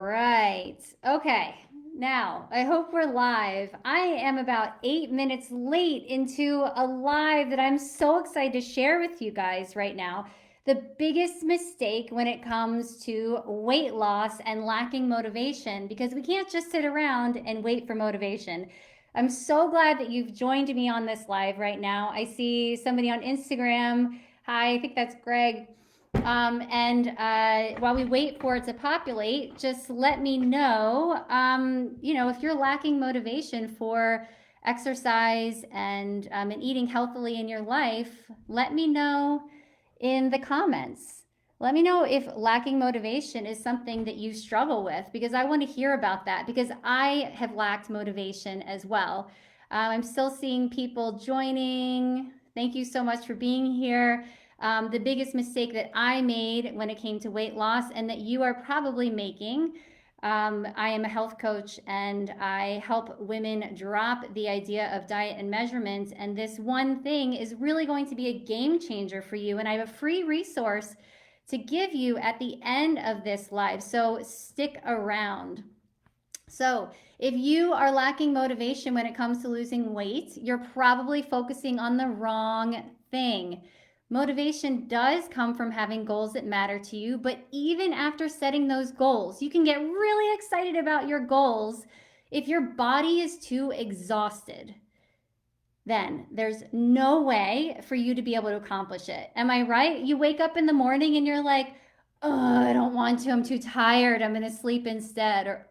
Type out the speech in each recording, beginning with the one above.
Right. Okay. Now, I hope we're live. I am about 8 minutes late into a live that I'm so excited to share with you guys right now. The biggest mistake when it comes to weight loss and lacking motivation, because we can't just sit around and wait for motivation. I'm so glad that you've joined me on this live right now. I see somebody on Instagram. Hi, I think that's Greg. And while we wait for it to populate, just let me know, if you're lacking motivation for exercise and eating healthily in your life, let me know in the comments. Let me know if lacking motivation is something that you struggle with because I want to hear about that because I have lacked motivation as well. I'm still seeing people joining. Thank you so much for being here. The biggest mistake that I made when it came to weight loss and that you are probably making. I am a health coach and I help women drop the idea of diet and measurement. And this one thing is really going to be a game changer for you. And I have a free resource to give you at the end of this live. So stick around. So, if you are lacking motivation when it comes to losing weight, you're probably focusing on the wrong thing. Motivation does come from having goals that matter to you, but even after setting those goals, you can get really excited about your goals if your body is too exhausted. Then there's no way for you to be able to accomplish it. Am I right? You wake up in the morning and you're like, oh, I don't want to. I'm too tired. I'm going to sleep instead. Or,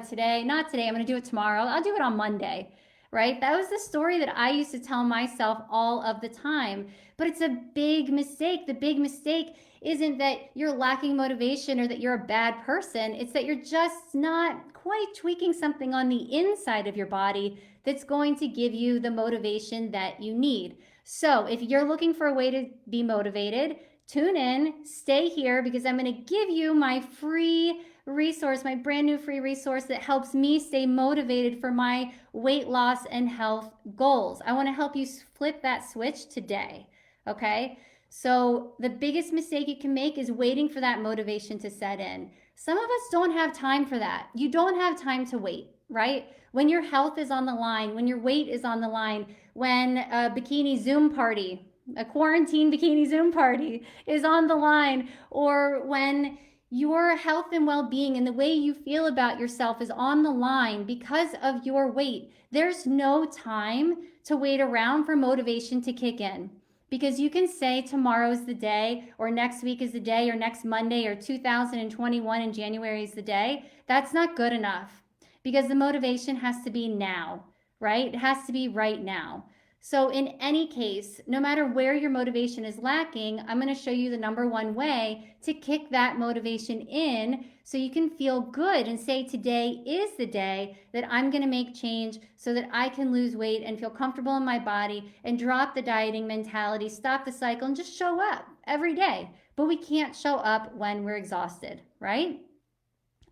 today, not today. I'm going to do it tomorrow. I'll do it on Monday. Right? That was the story that I used to tell myself all of the time. But it's a big mistake. The big mistake isn't that you're lacking motivation or that you're a bad person. It's that you're just not quite tweaking something on the inside of your body that's going to give you the motivation that you need. So, if you're looking for a way to be motivated, tune in, stay here because I'm going to give you my free resource, my brand new free resource that helps me stay motivated for my weight loss and health goals. I want to help you flip that switch today. Okay? So, the biggest mistake you can make is waiting for that motivation to set in. Some of us don't have time for that. You don't have time to wait, right? When your health is on the line, when your weight is on the line, when a bikini Zoom party, a quarantine bikini Zoom party is on the line, or when your health and well being and the way you feel about yourself is on the line because of your weight, there's no time to wait around for motivation to kick in. Because you can say tomorrow's the day, or next week is the day, or next Monday, or 2021 in January is the day. That's not good enough because the motivation has to be now, right? It has to be right now. So, in any case, no matter where your motivation is lacking, I'm going to show you the number one way to kick that motivation in so you can feel good and say, today is the day that I'm going to make change so that I can lose weight and feel comfortable in my body and drop the dieting mentality, stop the cycle, and just show up every day. But we can't show up when we're exhausted, right?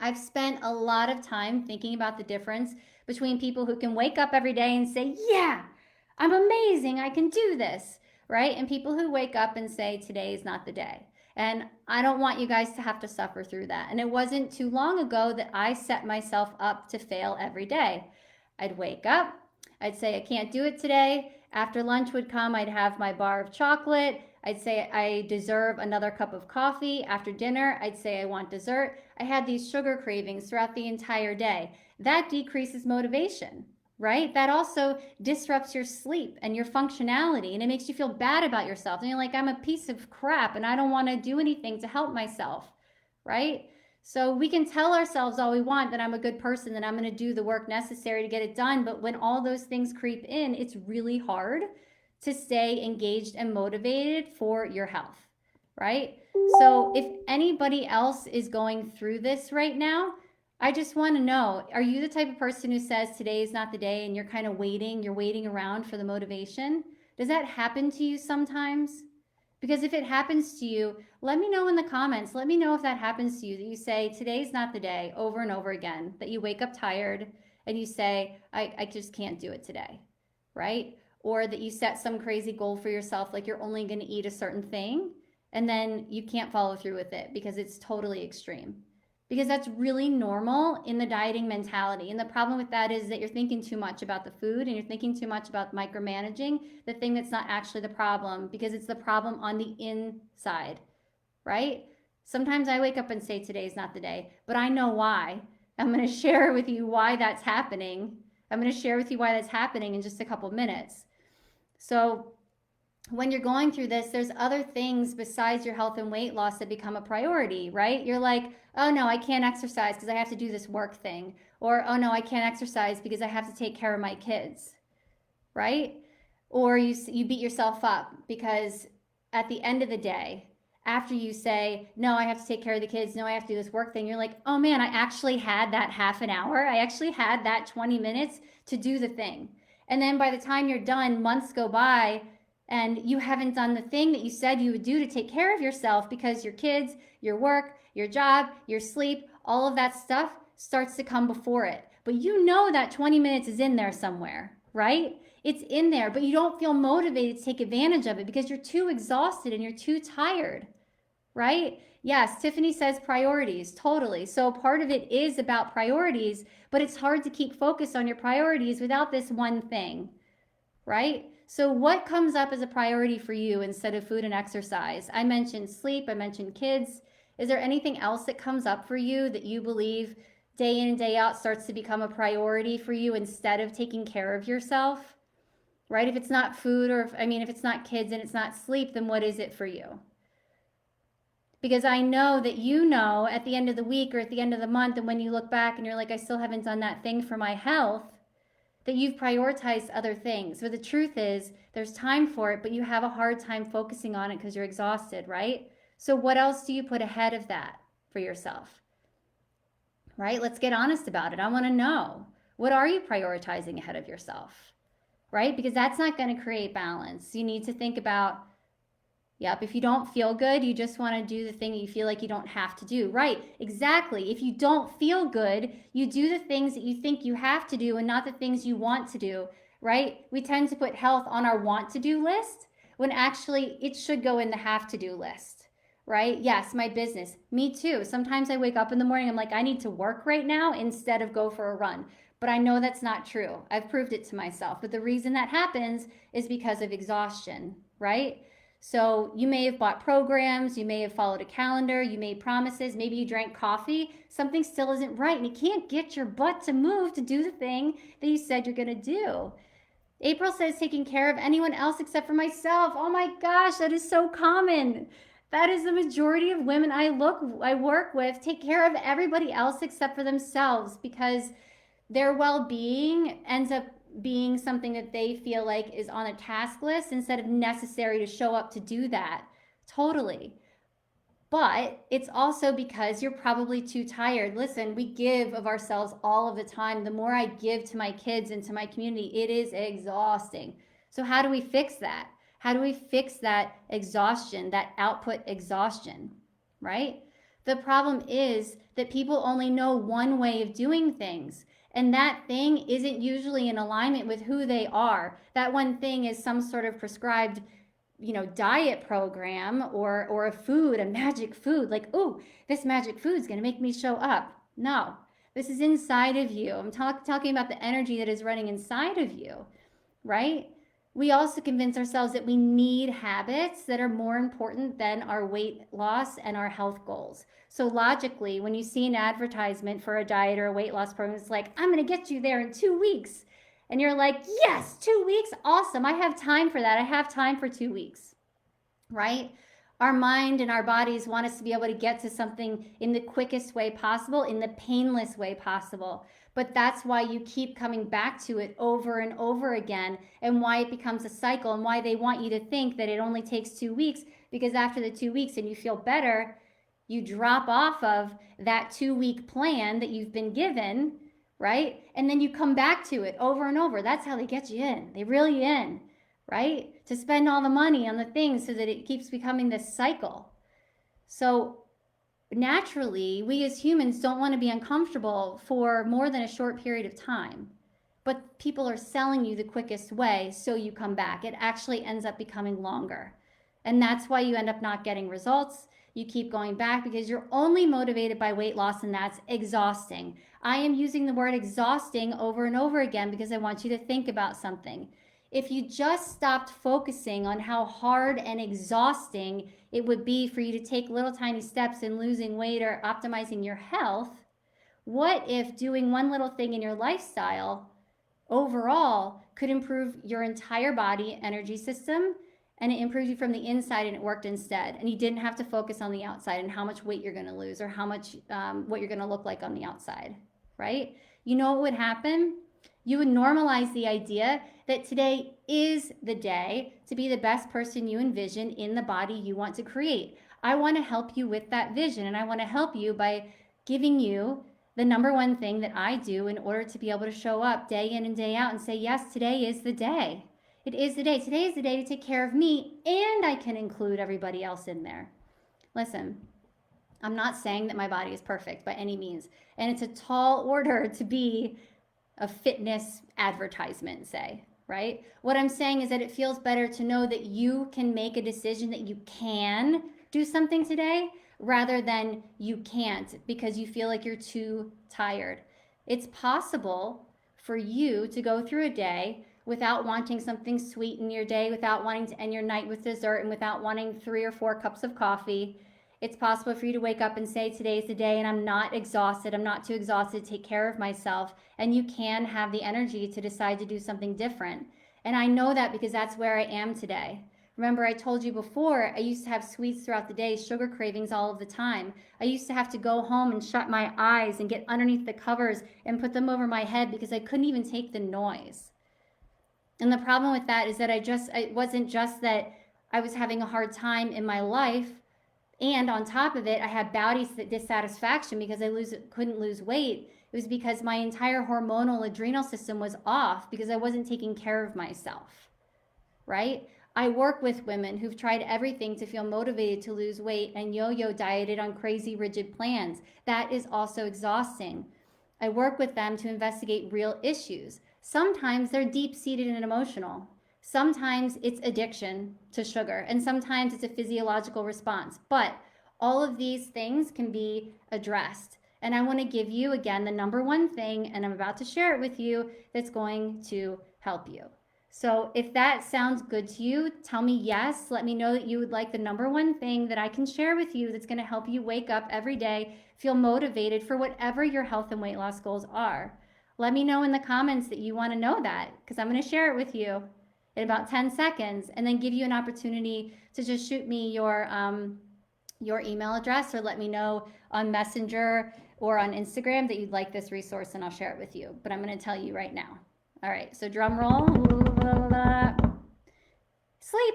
I've spent a lot of time thinking about the difference between people who can wake up every day and say, yeah, I'm amazing, I can do this, right? And people who wake up and say, today is not the day. And I don't want you guys to have to suffer through that. And it wasn't too long ago that I set myself up to fail every day. I'd wake up, I'd say, I can't do it today. After lunch would come, I'd have my bar of chocolate. I'd say I deserve another cup of coffee. After dinner, I'd say I want dessert. I had these sugar cravings throughout the entire day. That decreases motivation, right? That also disrupts your sleep and your functionality, and it makes you feel bad about yourself. And you're like, I'm a piece of crap and I don't want to do anything to help myself, right? So we can tell ourselves all we want that I'm a good person, that I'm going to do the work necessary to get it done. But when all those things creep in, it's really hard to stay engaged and motivated for your health, right? So if anybody else is going through this right now, I just want to know, are you the type of person who says today is not the day and you're kind of waiting, you're waiting around for the motivation? Does that happen to you sometimes? Because if it happens to you, let me know in the comments. Let me know if that happens to you, that you say today's not the day over and over again, that you wake up tired and you say, I just can't do it today, right? Or that you set some crazy goal for yourself, like you're only going to eat a certain thing, and then you can't follow through with it because it's totally extreme. because that's really normal in the dieting mentality. And the problem with that is that you're thinking too much about the food and you're thinking too much about micromanaging the thing that's not actually the problem, because it's the problem on the inside, right? Sometimes I wake up and say today's not the day, but I know why. I'm going to share with you why that's happening. I'm going to share with you why that's happening in just a couple minutes. So when you're going through this, there's other things besides your health and weight loss that become a priority, right? You're like, oh no, I can't exercise because I have to do this work thing. Or, oh no, I can't exercise because I have to take care of my kids, right? Or you beat yourself up because at the end of the day, after you say, no, I have to take care of the kids, no, I have to do this work thing, you're like, oh man, I actually had that half an hour. I actually had that 20 minutes to do the thing. And then by the time you're done, months go by and you haven't done the thing that you said you would do to take care of yourself because your kids, your work, your job, your sleep, all of that stuff starts to come before it. But you know that 20 minutes is in there somewhere, right? It's in there, but you don't feel motivated to take advantage of it because you're too exhausted and you're too tired, right? Yes, Tiffany says priorities, totally. So part of it is about priorities, but it's hard to keep focused on your priorities without this one thing, right? So what comes up as a priority for you instead of food and exercise? I mentioned sleep, I mentioned kids. Is there anything else that comes up for you that you believe day in and day out starts to become a priority for you instead of taking care of yourself? Right? If it's not food, or if it's not kids and it's not sleep, then what is it for you? Because I know that you know at the end of the week or at the end of the month, and when you look back and you're like, I still haven't done that thing for my health, that you've prioritized other things. But the truth is, there's time for it, but you have a hard time focusing on it because you're exhausted, right? So what else do you put ahead of that for yourself? Right? Let's get honest about it. I want to know. What are you prioritizing ahead of yourself? Right? Because that's not going to create balance. You need to think about, yep, if you don't feel good, you just want to do the thing that you feel like you don't have to do. Right, exactly. If you don't feel good, you do the things that you think you have to do and not the things you want to do, right? We tend to put health on our want to do list when actually it should go in the have to do list, right? Yes, my business. Me too. Sometimes I wake up in the morning, I'm like, I need to work right now instead of go for a run. But I know that's not true. I've proved it to myself. But the reason that happens is because of exhaustion, right? So you may have bought programs, you may have followed a calendar, you made promises, maybe you drank coffee. Something still isn't right, and you can't get your butt to move to do the thing that you said you're going to do. April says taking care of anyone else except for myself. Oh my gosh, that is so common. That is the majority of women I work with take care of everybody else except for themselves because their well-being ends up being something that they feel like is on a task list instead of necessary to show up to do that. Totally. But it's also because you're probably too tired. Listen, we give of ourselves all of the time. The more I give to my kids and to my community, it is exhausting. So how do we fix that? How do we fix that exhaustion, that output exhaustion, right? The problem is that people only know one way of doing things. And that thing isn't usually in alignment with who they are. That one thing is some sort of prescribed, diet program or a food, a magic food. Like, oh, this magic food is going to make me show up. No, this is inside of you. I'm talking about the energy that is running inside of you, right? We also convince ourselves that we need habits that are more important than our weight loss and our health goals. So logically, when you see an advertisement for a diet or a weight loss program, it's like, I'm going to get you there in 2 weeks. And you're like, yes, 2 weeks? Awesome. I have time for that. I have time for 2 weeks, right? Our mind and our bodies want us to be able to get to something in the quickest way possible, in the painless way possible. But that's why you keep coming back to it over and over again, and why it becomes a cycle, and why they want you to think that it only takes 2 weeks, because after the 2 weeks and you feel better, you drop off of that 2-week plan that you've been given, right? And then you come back to it over and over. That's how they get you in. They reel you in, right? To spend all the money on the things so that it keeps becoming this cycle. So naturally, we as humans don't want to be uncomfortable for more than a short period of time. But people are selling you the quickest way, so you come back. It actually ends up becoming longer. And that's why you end up not getting results. You keep going back because you're only motivated by weight loss, and that's exhausting. I am using the word exhausting over and over again because I want you to think about something. If you just stopped focusing on how hard and exhausting it would be for you to take little tiny steps in losing weight or optimizing your health, what if doing one little thing in your lifestyle overall could improve your entire body energy system, and it improved you from the inside and it worked instead, and you didn't have to focus on the outside and how much weight you're going to lose or how much what you're going to look like on the outside, right? You know what would happen? You would normalize the idea that today is the day to be the best person you envision in the body you want to create. I want to help you with that vision, and I want to help you by giving you the number one thing that I do in order to be able to show up day in and day out and say, yes, today is the day. It is the day. Today is the day to take care of me, and I can include everybody else in there. Listen, I'm not saying that my body is perfect by any means, and it's a tall order to be a fitness advertisement, say, right? What I'm saying is that it feels better to know that you can make a decision that you can do something today rather than you can't because you feel like you're too tired. It's possible for you to go through a day without wanting something sweet in your day, without wanting to end your night with dessert, and without wanting 3 or 4 cups of coffee. It's possible for you to wake up and say, today's the day and I'm not exhausted. I'm not too exhausted to take care of myself. And you can have the energy to decide to do something different. And I know that because that's where I am today. Remember, I told you before, I used to have sweets throughout the day, sugar cravings all of the time. I used to have to go home and shut my eyes and get underneath the covers and put them over my head because I couldn't even take the noise. And the problem with that is that it wasn't just that I was having a hard time in my life, and on top of it, I had body dissatisfaction because I couldn't lose weight. It was because my entire hormonal adrenal system was off because I wasn't taking care of myself, right? I work with women who've tried everything to feel motivated to lose weight and yo-yo dieted on crazy rigid plans. That is also exhausting. I work with them to investigate real issues. Sometimes they're deep-seated and emotional. Sometimes it's addiction to sugar, and sometimes it's a physiological response. But all of these things can be addressed. And I want to give you, again, the number one thing, and I'm about to share it with you, that's going to help you. So if that sounds good to you, tell me yes. Let me know that you would like the number one thing that I can share with you that's going to help you wake up every day, feel motivated for whatever your health and weight loss goals are. Let me know in the comments that you want to know that, because I'm going to share it with you in about 10 seconds, and then give you an opportunity to just shoot me your email address, or let me know on Messenger or on Instagram that you'd like this resource, and I'll share it with you. But I'm going to tell you right now. All right, so drum roll. Sleep.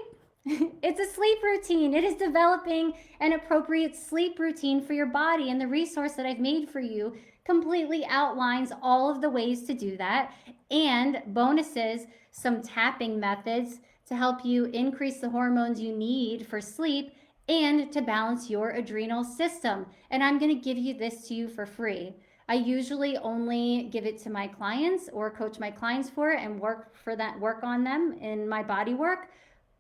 It's a sleep routine. It is developing an appropriate sleep routine for your body, and the resource that I've made for you completely outlines all of the ways to do that, and bonuses, some tapping methods to help you increase the hormones you need for sleep and to balance your adrenal system. And I'm going to give you this to you for free. I usually only give it to my clients or coach my clients for it and work on them in my body work.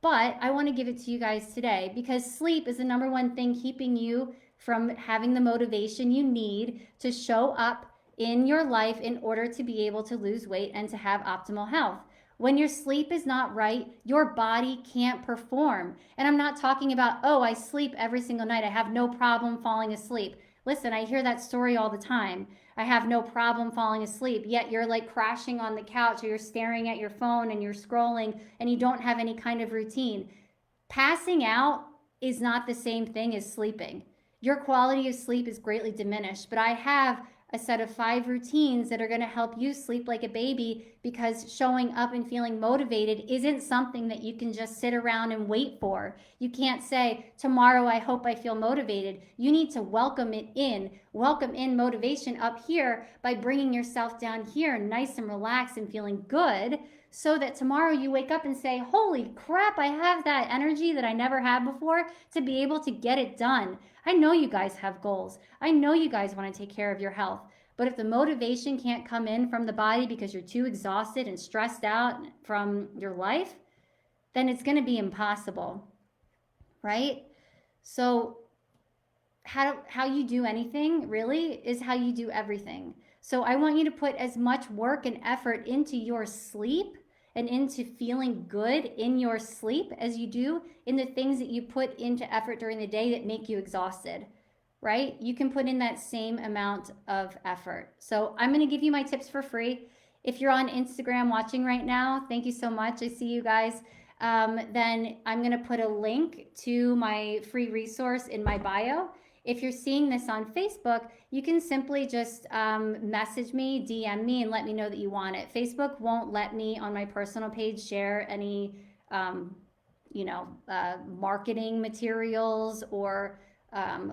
But I want to give it to you guys today because sleep is the number one thing keeping you from having the motivation you need to show up in your life in order to be able to lose weight and to have optimal health. When your sleep is not right, your body can't perform. And I'm not talking about, oh, I sleep every single night. I have no problem falling asleep. Listen, I hear that story all the time. I have no problem falling asleep, yet you're like crashing on the couch or you're staring at your phone and you're scrolling and you don't have any kind of routine. Passing out is not the same thing as sleeping. Your quality of sleep is greatly diminished, but I have a set of 5 routines that are going to help you sleep like a baby, because showing up and feeling motivated isn't something that you can just sit around and wait for. You can't say, tomorrow I hope I feel motivated. You need to welcome in motivation up here by bringing yourself down here nice and relaxed and feeling good, so that tomorrow you wake up and say, holy crap, I have that energy that I never had before to be able to get it done. I know you guys have goals. I know you guys want to take care of your health. But if the motivation can't come in from the body because you're too exhausted and stressed out from your life, then it's going to be impossible, right? So how you do anything really is how you do everything. So I want you to put as much work and effort into your sleep and into feeling good in your sleep as you do in the things that you put into effort during the day that make you exhausted, right? You can put in that same amount of effort. So I'm going to give you my tips for free. If you're on Instagram watching right now, thank you so much. I see you guys. Then I'm going to put a link to my free resource in my bio. If you're seeing this on Facebook, you can simply just message me, DM me, and let me know that you want it. Facebook won't let me on my personal page share any, marketing materials or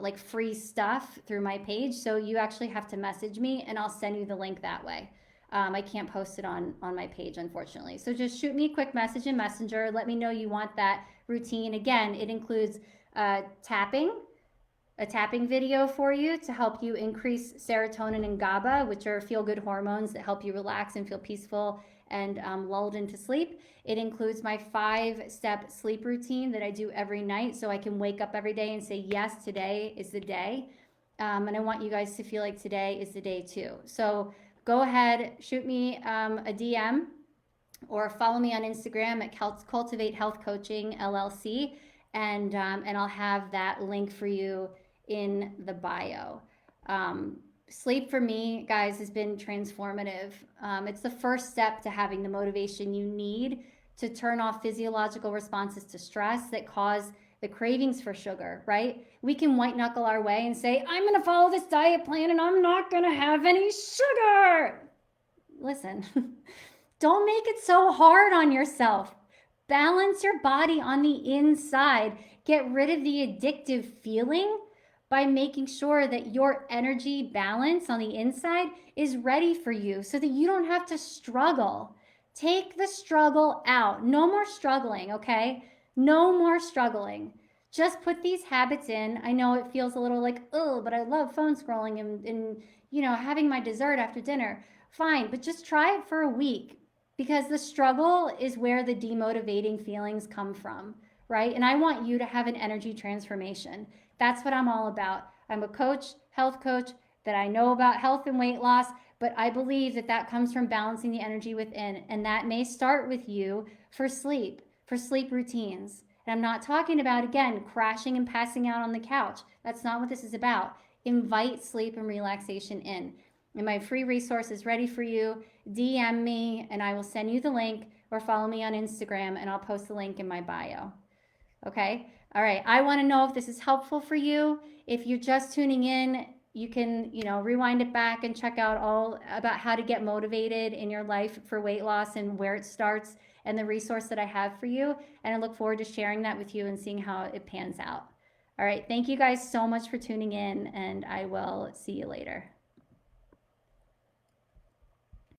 like free stuff through my page. So you actually have to message me, and I'll send you the link that way. I can't post it on my page, unfortunately. So just shoot me a quick message in Messenger. Let me know you want that routine. Again, it includes tapping, a tapping video for you to help you increase serotonin and GABA, which are feel-good hormones that help you relax and feel peaceful and lulled into sleep. It includes my 5-step sleep routine that I do every night so I can wake up every day and say, yes, today is the day. And I want you guys to feel like today is the day too. So go ahead, shoot me a DM or follow me on Instagram at Cultivate Health Coaching LLC, and I'll have that link for you in the bio. Sleep for me, guys, has been transformative. It's the first step to having the motivation you need to turn off physiological responses to stress that cause the cravings for sugar, right? We can white knuckle our way and say, I'm going to follow this diet plan and I'm not going to have any sugar. Listen, don't make it so hard on yourself. Balance your body on the inside. Get rid of the addictive feeling by making sure that your energy balance on the inside is ready for you so that you don't have to struggle. Take the struggle out. No more struggling, okay? No more struggling. Just put these habits in. I know it feels a little like, oh, but I love phone scrolling and having my dessert after dinner. Fine, but just try it for a week, because the struggle is where the demotivating feelings come from, right? And I want you to have an energy transformation. That's what I'm all about. I'm a coach, health coach, that I know about health and weight loss, but I believe that comes from balancing the energy within. And that may start with you for sleep routines. And I'm not talking about, again, crashing and passing out on the couch. That's not what this is about. Invite sleep and relaxation in. And my free resource is ready for you. DM me and I will send you the link, or follow me on Instagram and I'll post the link in my bio. Okay? All right. I want to know if this is helpful for you. If you're just tuning in, you can, rewind it back and check out all about how to get motivated in your life for weight loss and where it starts and the resource that I have for you. And I look forward to sharing that with you and seeing how it pans out. All right. Thank you guys so much for tuning in, and I will see you later.